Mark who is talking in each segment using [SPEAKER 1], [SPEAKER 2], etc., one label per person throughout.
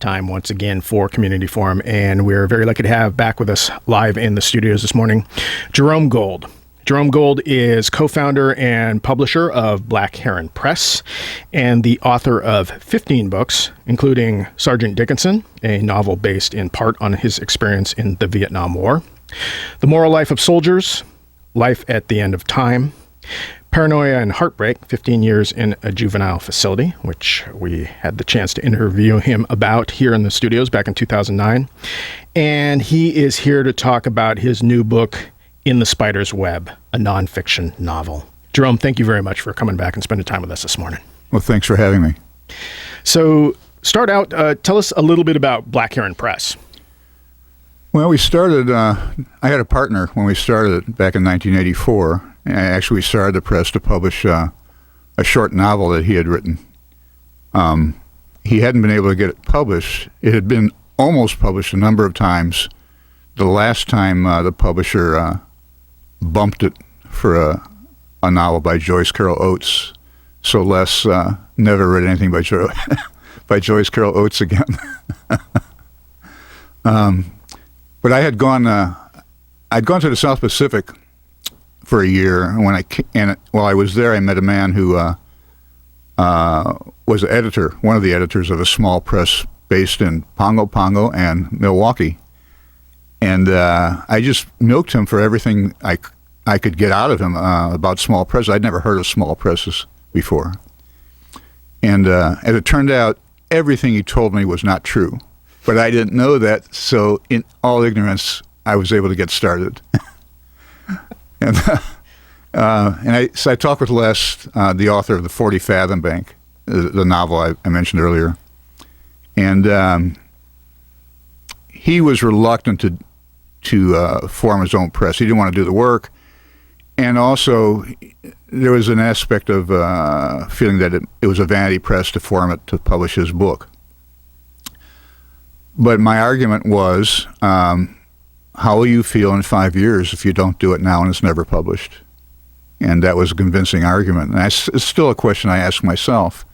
[SPEAKER 1] time once again for Community Forum, and we're very lucky to have back with us live in the studios this morning, Jerome Gold. Jerome Gold is co-founder and publisher of Black Heron Press and the author of 15 books, including Sergeant Dickinson, a novel based in part on his experience in the Vietnam War, The Moral Life of Soldiers, Life at the End of Time, Paranoia and Heartbreak, 15 Years in a Juvenile Facility, which we had the chance to interview him about here in the studios back in 2009. And he is here to talk about his new book, In the Spider's Web, a nonfiction novel. Jerome, thank you very much for coming back and spending time with us this morning.
[SPEAKER 2] Well, thanks for having me.
[SPEAKER 1] So, start out, tell us a little bit about Black Heron Press.
[SPEAKER 2] Well, we started, I had a partner when we started back in 1984. And actually, we started the press to publish a short novel that he had written. He hadn't been able to get it published. It had been almost published a number of times. The last time the publisher bumped it for a novel by Joyce Carol Oates. So Les never read anything by by Joyce Carol Oates again. But I had gone. I'd gone to the South Pacific for a year, and while I was there, I met a man who was an editor, one of the editors of a small press based in Pongo Pongo and Milwaukee. And I just milked him for everything I could get out of him about small presses. I'd never heard of small presses before. And as it turned out, everything he told me was not true. But I didn't know that, so in all ignorance, I was able to get started. So I talked with Les, the author of The 40 Fathom Bank, the novel I mentioned earlier. And he was reluctant to form his own press. He didn't want to do the work. And also, there was an aspect of feeling that it was a vanity press to form it to publish his book. But my argument was, how will you feel in 5 years if you don't do it now and it's never published? And that was a convincing argument. And it's still a question I ask myself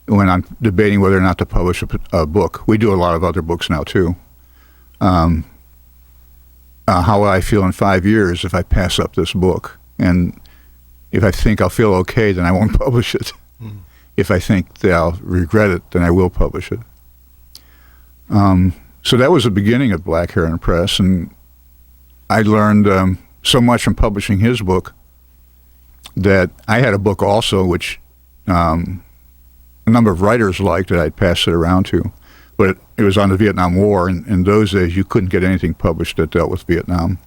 [SPEAKER 2] when I'm debating whether or not to publish a book. We do a lot of other books now, too. How will I feel in 5 years if I pass up this book? And if I think I'll feel okay, then I won't publish it. Mm. If I think that I'll regret it, then I will publish it. So that was the beginning of Black Heron Press, and I learned so much from publishing his book that I had a book also, which a number of writers liked that I'd pass it around to. But it was on the Vietnam War, and in those days you couldn't get anything published that dealt with Vietnam.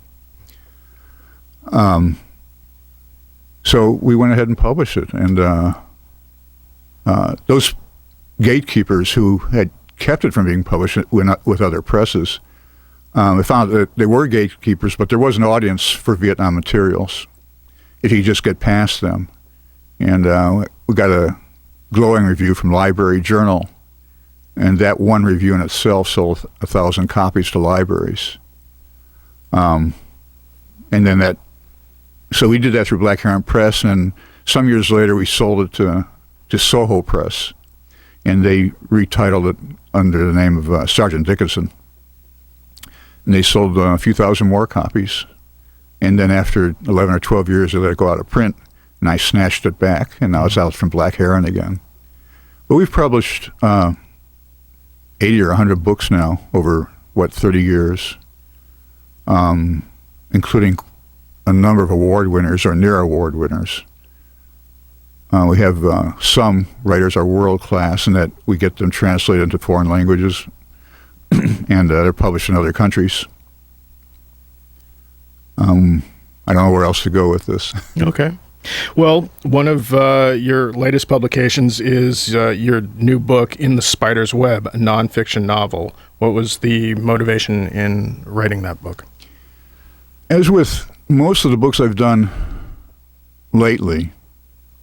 [SPEAKER 2] So we went ahead and published it, and those gatekeepers who had kept it from being published with other presses, I found that they were gatekeepers, but there was an audience for Vietnam materials if you just get past them. And we got a glowing review from Library Journal, and that one review in itself sold 1,000 copies to libraries. And then so we did that through Black Heron Press, and some years later we sold it to Soho Press, and they retitled it under the name of Sergeant Dickinson. And they sold a few thousand more copies. And then after 11 or 12 years, they let it go out of print, and I snatched it back, and now it's out from Black Heron again. But we've published 80 or 100 books now over, 30 years, including a number of award winners or near award winners. We have some writers are world class in that we get them translated into foreign languages, and they're published in other countries. I don't know where else to go with this.
[SPEAKER 1] Okay. Well, one of your latest publications is your new book, In the Spider's Web, a nonfiction novel. What was the motivation in writing that book?
[SPEAKER 2] As with most of the books I've done lately,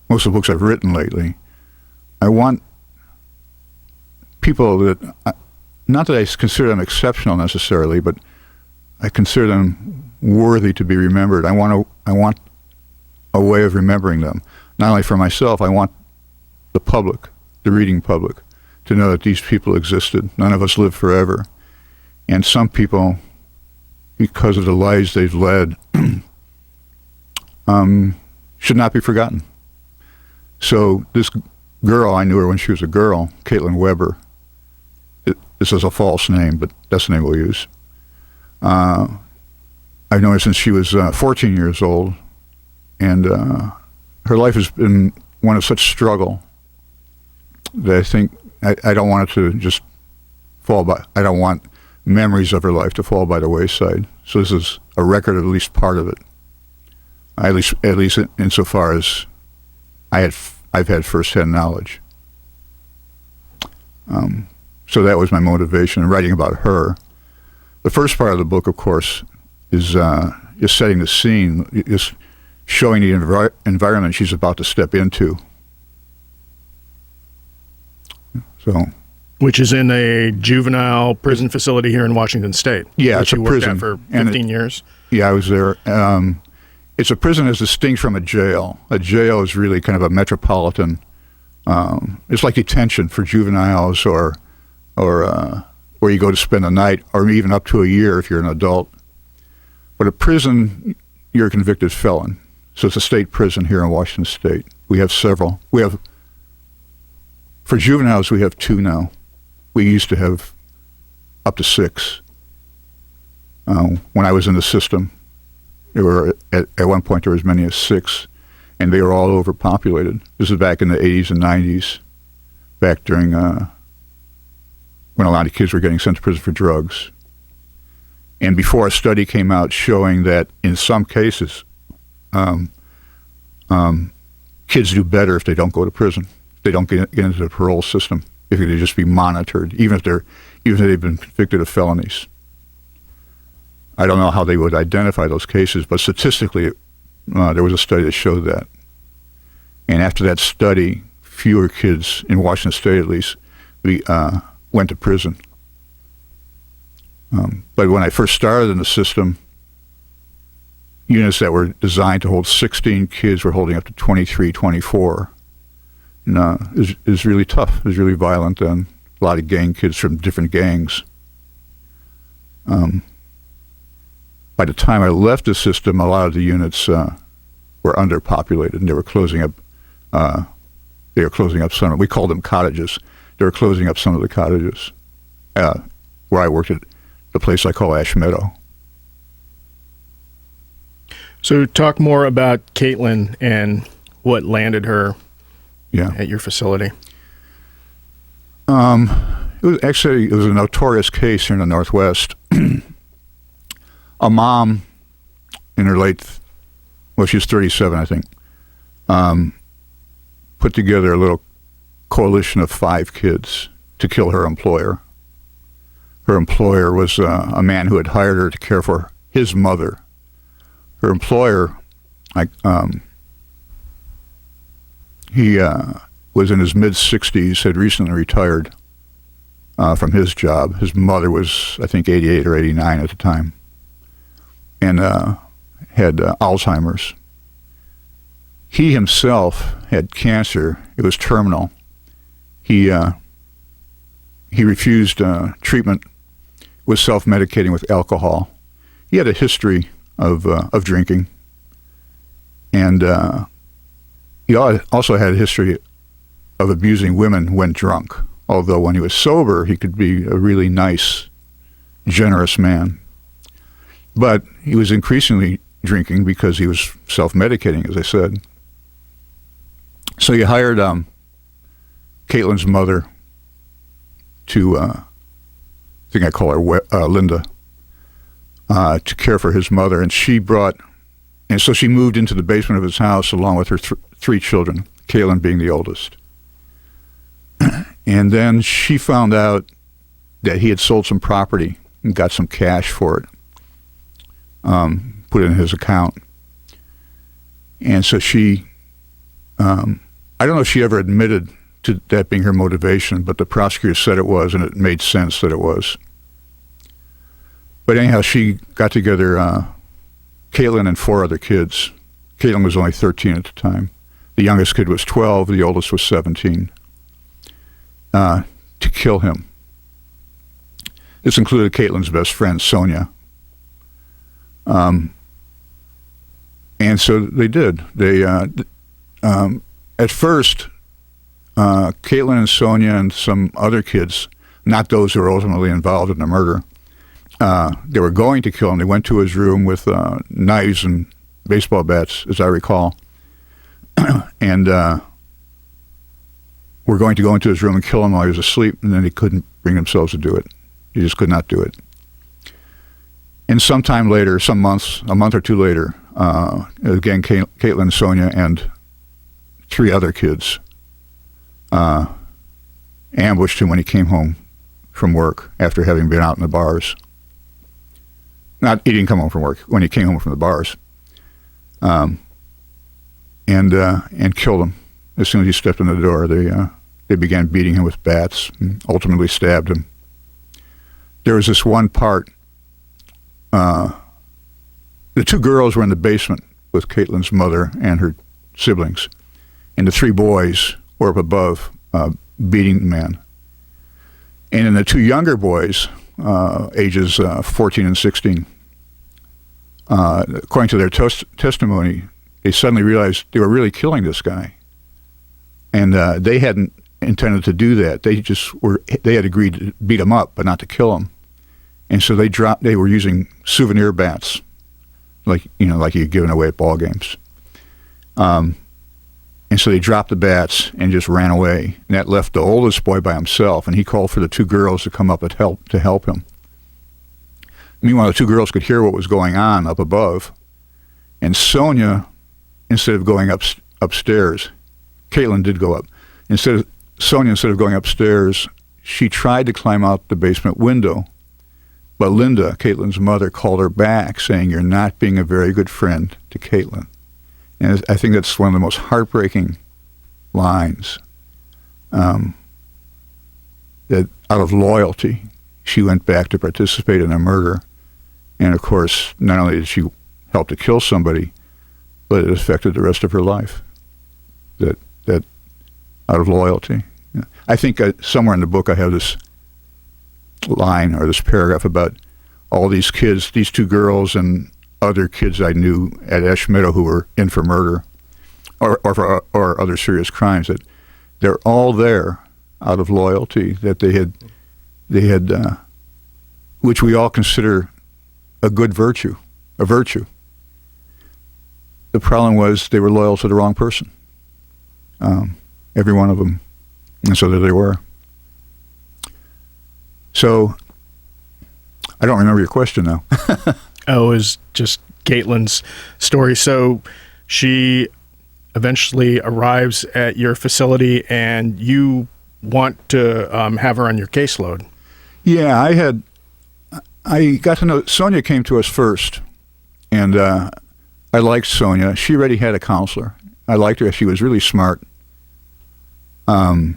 [SPEAKER 2] most of the books I've written lately, I want people that, not that I consider them exceptional necessarily, but I consider them worthy to be remembered. I want a way of remembering them. Not only for myself, I want the public, the reading public, to know that these people existed. None of us live forever. And some people, because of the lives they've led, should not be forgotten. So this girl, I knew her when she was a girl, Caitlin Weber. This is a false name, but that's the name we'll use. I've known her since she was 14 years old, and her life has been one of such struggle that I think I don't want it to just fall by. I don't want memories of her life to fall by the wayside. So this is a record of at least part of it. At least insofar as I've had firsthand knowledge. So that was my motivation in writing about her. The first part of the book, of course, is setting the scene, is showing the environment she's about to step into. So,
[SPEAKER 1] which is in a juvenile prison facility here in Washington State.
[SPEAKER 2] Yeah, it's a prison.
[SPEAKER 1] At for 15 years.
[SPEAKER 2] Yeah, I was there. It's a prison as distinct from a jail. A jail is really kind of a metropolitan. It's like detention for juveniles, or where you go to spend a night, or even up to a year if you're an adult. But a prison, you're a convicted felon. So it's a state prison here in Washington State. We have several. For juveniles, we have 2 now. We used to have up to 6. When I was in the system, there were at one point there were as many as 6, and they were all overpopulated. This is back in the 80s and 90s, back during when a lot of kids were getting sent to prison for drugs. And before a study came out showing that in some cases, kids do better if they don't go to prison. They don't get into the parole system if they just be monitored, even if they've been convicted of felonies. I don't know how they would identify those cases, but statistically, there was a study that showed that. And after that study, fewer kids in Washington State, at least, went to prison. But when I first started in the system, units that were designed to hold 16 kids were holding up to 23, 24. And is really tough. It was really violent, and a lot of gang kids from different gangs. By the time I left the system, a lot of the units were underpopulated, and they were closing up. Some. We called them cottages. They were closing up some of the cottages where I worked at the place I call Ash Meadow.
[SPEAKER 1] So talk more about Caitlin and what landed her at your facility.
[SPEAKER 2] It was a notorious case here in the Northwest. A mom in her she was 37, I think, put together a little coalition of 5 kids to kill her employer. Her employer was a man who had hired her to care for his mother. Her employer, he was in his mid-60s, had recently retired from his job. His mother was, I think, 88 or 89 at the time, and had Alzheimer's. He himself had cancer. It was terminal. He refused treatment, was self-medicating with alcohol. He had a history of drinking, and he also had a history of abusing women when drunk, although when he was sober, he could be a really nice, generous man. But he was increasingly drinking because he was self-medicating, as I said. So he hired Caitlin's mother to, I think I call her Linda, to care for his mother. And so she moved into the basement of his house along with her 3 children, Caitlin being the oldest. And then she found out that he had sold some property and got some cash for it, put it in his account. And so she, I don't know if she ever admitted to that being her motivation, but the prosecutor said it was, and it made sense that it was. But anyhow, she got together Caitlin and 4 other kids. Caitlin was only 13 at the time. The youngest kid was 12. The oldest was 17. to kill him. This included Caitlin's best friend, Sonia. And so they did. They at first, Caitlin and Sonia and some other kids, not those who were ultimately involved in the murder, they were going to kill him. They went to his room with knives and baseball bats, as I recall, and were going to go into his room and kill him while he was asleep, and then they couldn't bring themselves to do it. They just could not do it. And sometime later, a month or two later, again, Caitlin, Sonia, and 3 other kids ambushed him when he came home from work after having been out in the bars. He didn't come home from work, when he came home from the bars. And killed him. As soon as he stepped in the door, they began beating him with bats and ultimately stabbed him. There was this one part, the 2 girls were in the basement with Caitlin's mother and her siblings, and the 3 boys were up above beating the man. And then the 2 younger boys, ages 14 and 16, according to their testimony, they suddenly realized they were really killing this guy. And they hadn't intended to do that. They had agreed to beat him up, but not to kill him. And so they were using souvenir bats, like you're giving away at ball games. And so they dropped the bats and just ran away. And that left the oldest boy by himself, and he called for the 2 girls to come up and help him. Meanwhile, the 2 girls could hear what was going on up above. And Sonia, instead of going upstairs, Caitlin did go up. Instead of going upstairs, she tried to climb out the basement window. But Linda, Caitlin's mother, called her back, saying, "You're not being a very good friend to Caitlin." And I think that's one of the most heartbreaking lines. That out of loyalty, she went back to participate in a murder. And of course, not only did she help to kill somebody, but it affected the rest of her life. That out of loyalty. I think somewhere in the book I have this line or this paragraph about all these kids, these 2 girls and other kids I knew at Ash Meadow who were in for murder or other serious crimes, that they're all there out of loyalty, that they had which we all consider a virtue. The problem was they were loyal to the wrong person. Every one of them. And so there they were. So, I don't remember your question now.
[SPEAKER 1] Oh, it was just Caitlin's story. So she eventually arrives at your facility and you want to have her on your caseload. Yeah,
[SPEAKER 2] I got to know, Sonia came to us first, and I liked Sonia. She already had a counselor. I liked her. She was really smart and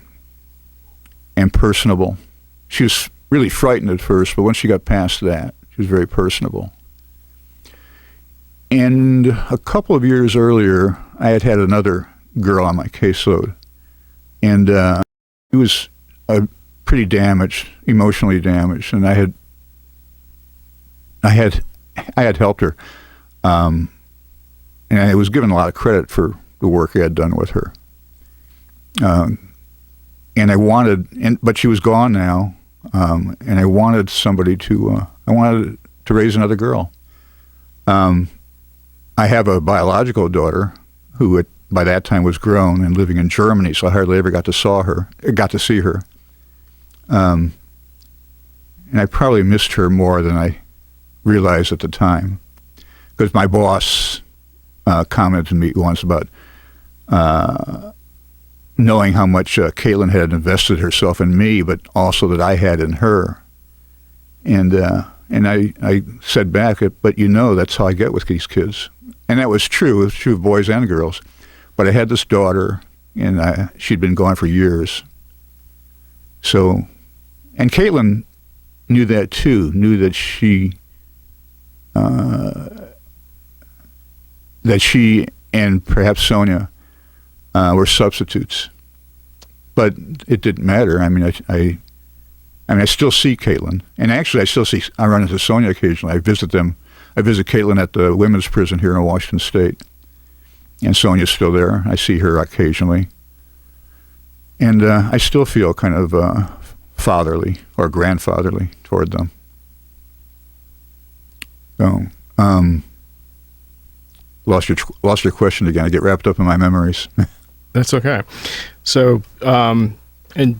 [SPEAKER 2] personable. She was really frightened at first, but once she got past that, she was very personable. And a couple of years earlier, I had another girl on my caseload, and he was pretty damaged, emotionally damaged, and I had helped her, and I was given a lot of credit for the work I had done with her. And I wanted, but she was gone now, and I wanted somebody to raise another girl. I have a biological daughter who by that time was grown and living in Germany, so I hardly ever got to see her. And I probably missed her more than I realized at the time, because my boss commented to me once about knowing how much Caitlin had invested herself in me, but also that I had in her. And I said back, but that's how I get with these kids. And that was true. It was true of boys and girls. But I had this daughter, and she'd been gone for years. So, and Caitlin knew that too, knew that she and perhaps Sonia were substitutes. But it didn't matter. I mean, I mean, I still see Caitlin, and actually I run into Sonia occasionally. I visit them. I visit Caitlin at the women's prison here in Washington State, and Sonia's still there. I see her occasionally, and I still feel kind of fatherly or grandfatherly toward them. So, lost your question again. I get wrapped up in my memories.
[SPEAKER 1] That's okay. So, and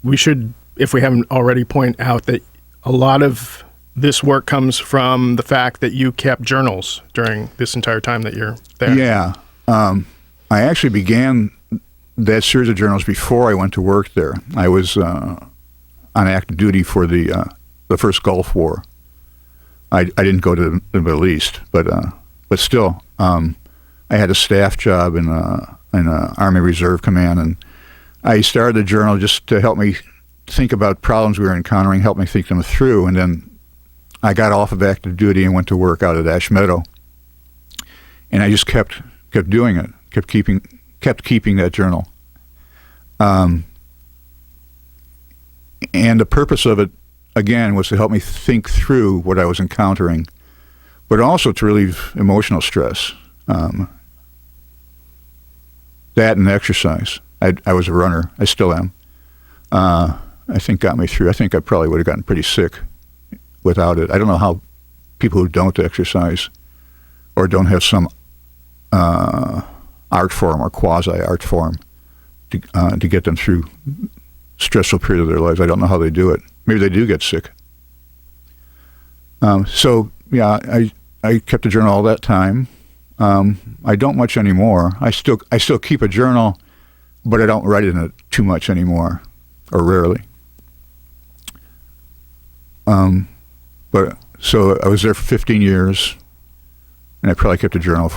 [SPEAKER 1] we should, if we haven't already, point out that a lot of this work comes from the fact that you kept journals during this entire time that you're there.
[SPEAKER 2] Yeah. I actually began that series of journals before I went to work there. I was on active duty for the first Gulf War. I didn't go to the Middle East, but still, I had a staff job in Army Reserve Command, and I started the journal just to help me think about problems we were encountering, help me think them through, and then I got off of active duty and went to work out at Ash Meadow, and I just kept doing it, kept keeping that journal, and the purpose of it, again, was to help me think through what I was encountering, but also to relieve emotional stress. That and exercise. I was a runner. I still am. I think got me through. I think I probably would have gotten pretty sick without it. I don't know how people who don't exercise or don't have some art form or quasi-art form to get them through stressful period of their lives. I don't know how they do it. Maybe they do get sick. So yeah, I kept a journal all that time. I don't much anymore. I still keep a journal, but I don't write in it too much anymore, or rarely. But so I was there for 15 years, and I probably kept a journal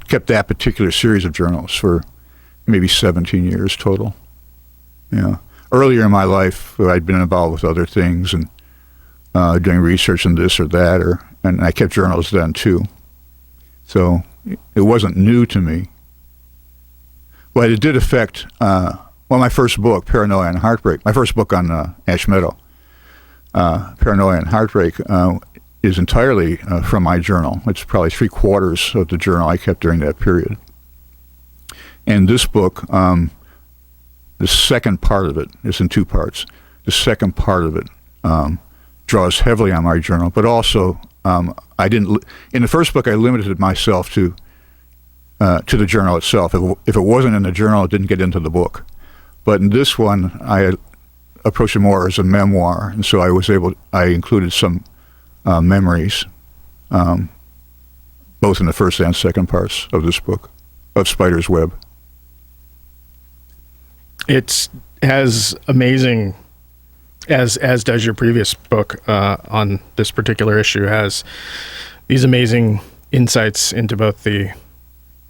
[SPEAKER 2] kept that particular series of journals for maybe 17 years total. Yeah. Earlier in my life, I'd been involved with other things and doing research in this or that, and I kept journals then too. So it wasn't new to me. But it did affect, my first book, Paranoia and Heartbreak, my first book on Ash Meadow, Paranoia and Heartbreak, is entirely from my journal. It's probably 3/4 of the journal I kept during that period. And this book, the second part of it is in two parts. The second part of it draws heavily on my journal, but also in the first book I limited myself to the journal itself. If it wasn't in the journal, it didn't get into the book. But in this one, I approached it more as a memoir, and so I included some memories, both in the first and second parts of this book, of Spider's Web. It has amazing, as does your previous book on this particular issue, has these amazing insights into both the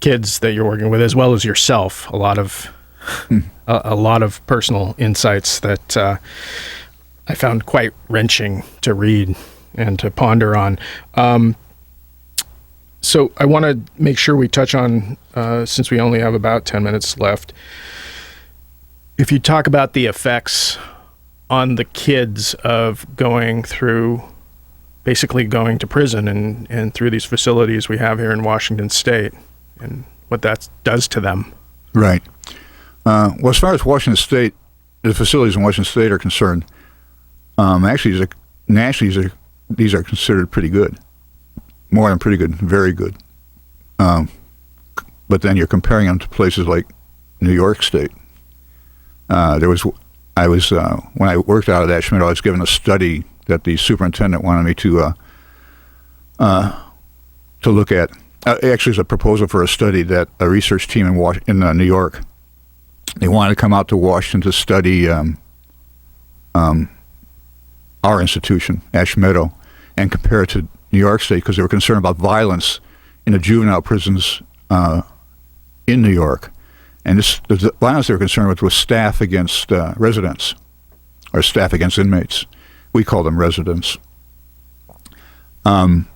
[SPEAKER 2] kids that you're working with as well as yourself. A lot of personal insights that I found quite wrenching to read and to ponder on. So I want to make sure we touch on, since we only have about 10 minutes left, if you talk about the effects on the kids of basically going to prison and through these facilities we have here in Washington State, and what that does to them. Right. Well, as far as Washington State, the facilities in Washington State are concerned, actually, nationally, these are considered pretty good. More than pretty good, very good. But then you're comparing them to places like New York State. When I worked out at Ash Meadow, I was given a study that the superintendent wanted me to look at. Actually, it's a proposal for a study that a research team in New York, they wanted to come out to Washington to study our institution, Ash Meadow, and compare it to New York State because they were concerned about violence in the juvenile prisons in New York. And the violence they were concerned with was staff against residents, or staff against inmates. We call them residents. And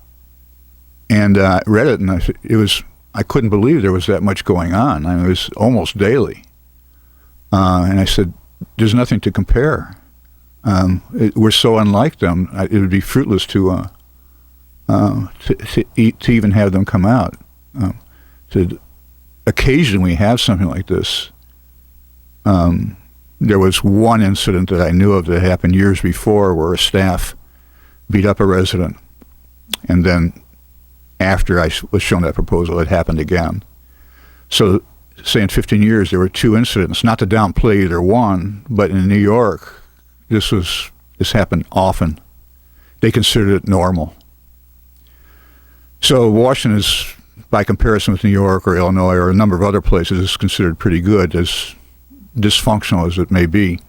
[SPEAKER 2] I read it, and I couldn't believe there was that much going on. I mean, it was almost daily. And I said, there's nothing to compare. We're so unlike them. It would be fruitless to even have them come out. Occasionally we have something like this. There was one incident that I knew of that happened years before where a staff beat up a resident, and then after I was shown that proposal, it happened again. So, say in 15 years, there were 2 incidents, not to downplay either one, but in New York, this happened often. They considered it normal. So Washington is, by comparison with New York or Illinois or a number of other places, is considered pretty good, as dysfunctional as it may be.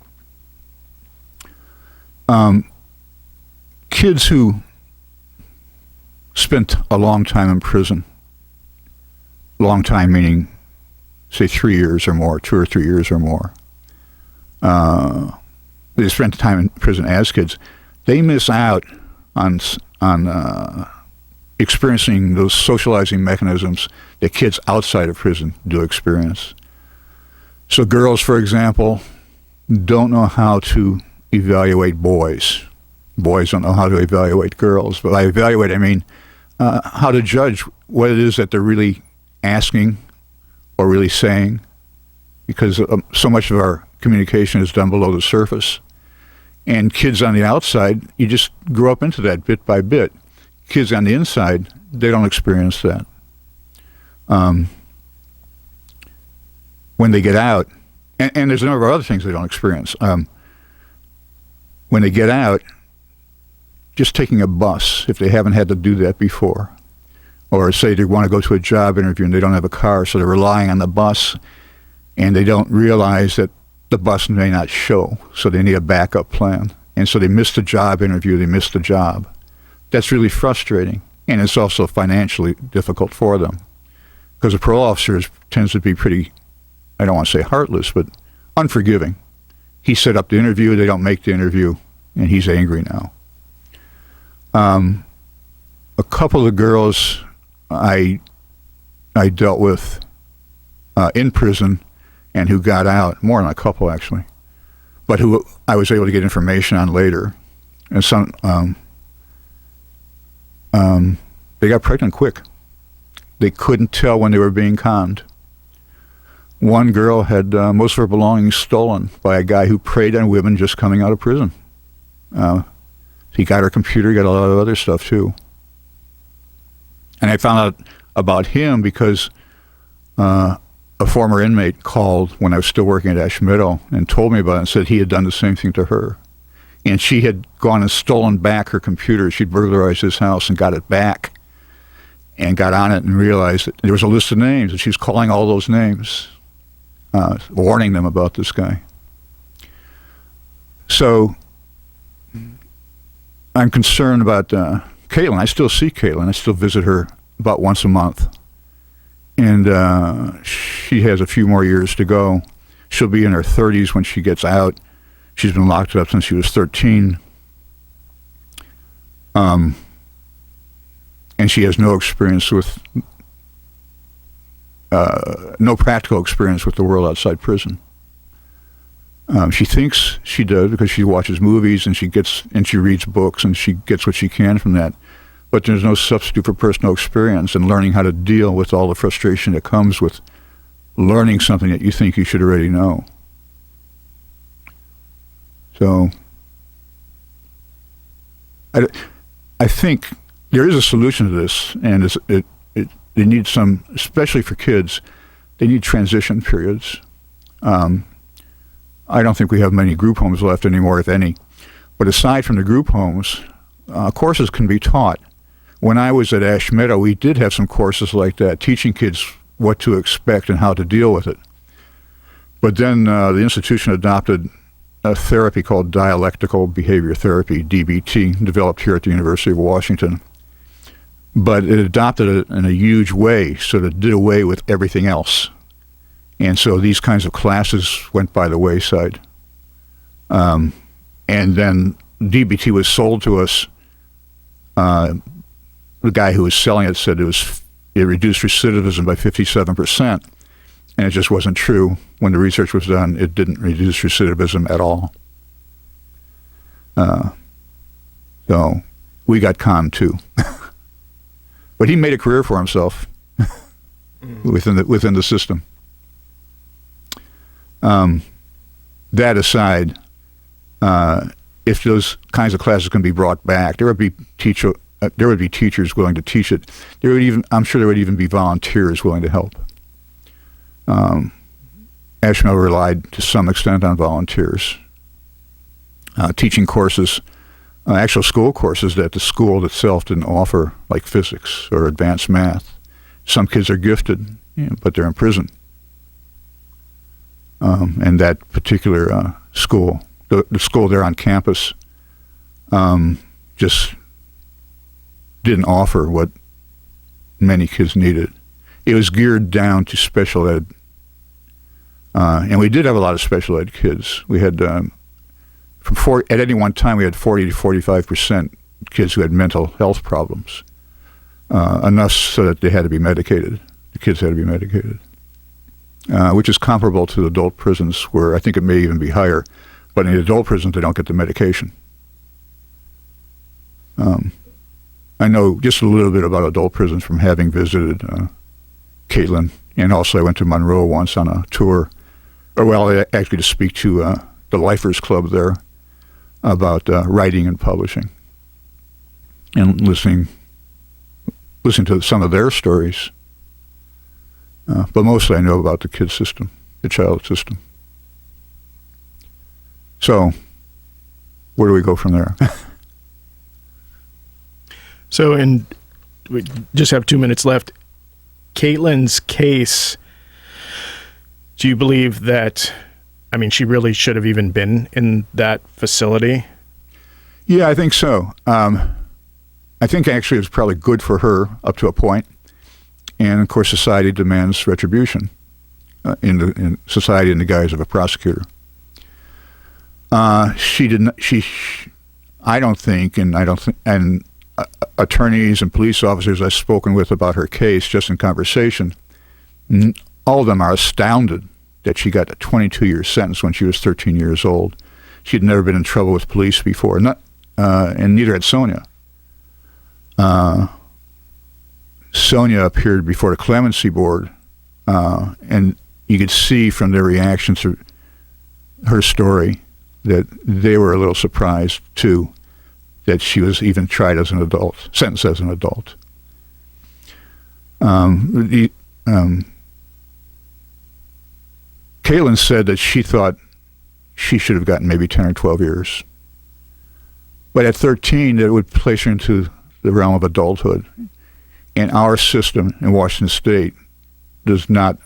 [SPEAKER 2] Kids who spent a long time in prison, long time meaning, say, 3 years or more, 2 or 3 years or more, they spent time in prison as kids, they miss out on experiencing those socializing mechanisms that kids outside of prison do experience. So girls, for example, don't know how to evaluate boys. Boys don't know how to evaluate girls. But by evaluate, I mean how to judge what it is that they're really asking or really saying, because so much of our communication is done below the surface. And kids on the outside, you just grow up into that bit by bit. Kids on the inside, they don't experience that. When they get out, and there's a number of other things they don't experience. When they get out, just taking a bus, if they haven't had to do that before, or say they want to go to a job interview and they don't have a car, so they're relying on the bus, and they don't realize that the bus may not show, so they need a backup plan. And so they miss the job interview, they miss the job. That's really frustrating, and it's also financially difficult for them, because a parole officer tends to be pretty, I don't want to say heartless, but unforgiving. He set up the interview, they don't make the interview, and he's angry now. A couple of the girls I dealt with in prison and who got out, more than a couple actually, but who I was able to get information on later, and some they got pregnant quick. They couldn't tell when they were being conned. One girl had most of her belongings stolen by a guy who preyed on women just coming out of prison. He got her computer, got a lot of other stuff too. And I found out about him because a former inmate called when I was still working at Ash Meadow and told me about it and said he had done the same thing to her. And she had gone and stolen back her computer. She'd burglarized his house and got it back and got on it and realized that there was a list of names, and she was calling all those names, warning them about this guy. So I'm concerned about Caitlin. I still see Caitlin. I still visit her about once a month. And she has a few more years to go. She'll be in her 30s when she gets out. She's been locked up since she was 13. And she has no experience with, no practical experience with the world outside prison. She thinks she does because she watches movies and she reads books and she gets what she can from that. But there's no substitute for personal experience and learning how to deal with all the frustration that comes with learning something that you think you should already know. So I think there is a solution to this, and they need some, especially for kids, they need transition periods. I don't think we have many group homes left anymore, if any. But aside from the group homes, courses can be taught. When I was at Ash Meadow, we did have some courses like that, teaching kids what to expect and how to deal with it. But then the institution adopted a therapy called dialectical behavior therapy, DBT, developed here at the University of Washington. But it adopted it in a huge way, so that it did away with everything else. And so these kinds of classes went by the wayside. And then DBT was sold to us. The guy who was selling it said it reduced recidivism by 57%. And it just wasn't true. When the research was done, it didn't reduce recidivism at all. So we got conned too. But he made a career for himself within the system. That aside, if those kinds of classes can be brought back, there would be teachers willing to teach it. I'm sure there would even be volunteers willing to help. Asheville relied to some extent on volunteers, teaching courses, actual school courses that the school itself didn't offer, like physics or advanced math. Some kids are gifted, but they're in prison. And that particular school, the school there on campus, just didn't offer what many kids needed. It was geared down to special ed. And we did have a lot of special ed kids. We had, at any one time, we had 40 to 45% kids who had mental health problems, enough so that they had to be medicated. The kids had to be medicated, which is comparable to adult prisons, where I think it may even be higher. But in the adult prisons, they don't get the medication. I know just a little bit about adult prisons from having visited Caitlin, and also I went to Monroe once on a tour, actually to speak to the Lifers Club there about writing and publishing, and listening to some of their stories. But mostly I know about the kid system, the child system. So, where do we go from there?
[SPEAKER 1] So, we just have 2 minutes left. Caitlin's case, do you believe that, she really should have even been in that facility?
[SPEAKER 2] Yeah, I think so. I think actually it was probably good for her up to a point. And of course, society demands retribution in society in the guise of a prosecutor. She didn't. I don't think, and attorneys and police officers I've spoken with about her case, just in conversation, all of them are astounded that she got a 22-year sentence when she was 13 years old. She had never been in trouble with police before, and neither had Sonia. Sonia appeared before the clemency board, and you could see from their reactions to her story that they were a little surprised too that she was even tried as an adult, sentenced as an adult. Caitlin said that she thought she should have gotten maybe 10 or 12 years. But at 13, it would place her into the realm of adulthood. And our system in Washington State does not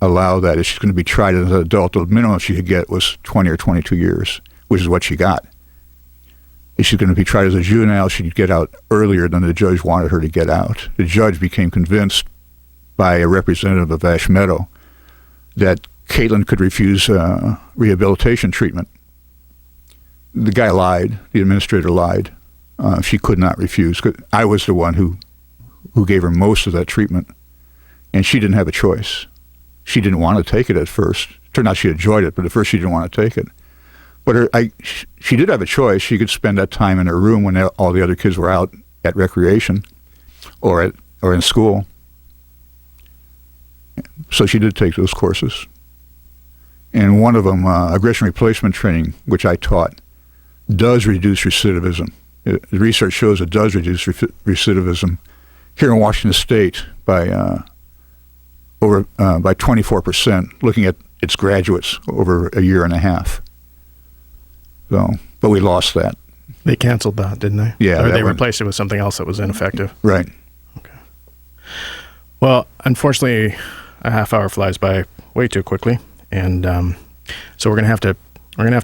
[SPEAKER 2] allow that. If she's going to be tried as an adult, the minimum she could get was 20 or 22 years, which is what she got. If she's going to be tried as a juvenile, she'd get out earlier than the judge wanted her to get out. The judge became convinced by a representative of Ash Meadow that Caitlin could refuse rehabilitation treatment. The guy lied. The administrator lied. She could not refuse. I was the one who gave her most of that treatment, and she didn't have a choice. She didn't want to take it at first. It turned out she enjoyed it, but at first she didn't want to take it. But she did have a choice. She could spend that time in her room when all the other kids were out at recreation or in school. So she did take those courses. And one of them, aggression replacement training, which I taught, does reduce recidivism. The research shows it does reduce recidivism here in Washington State by 24%, looking at its graduates over a year and a half. So, but we lost that.
[SPEAKER 1] They canceled that, didn't they?
[SPEAKER 2] Yeah.
[SPEAKER 1] Or they replaced it with something else that was ineffective.
[SPEAKER 2] Right.
[SPEAKER 1] Okay. Well, unfortunately, a half hour flies by way too quickly, and so we're gonna have to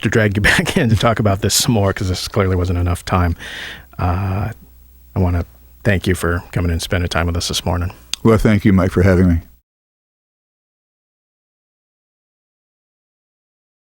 [SPEAKER 1] drag you back in to talk about this some more, because this clearly wasn't enough time. I want to thank you for coming and spending time with us this morning.
[SPEAKER 2] Well, thank you, Mike, for having me.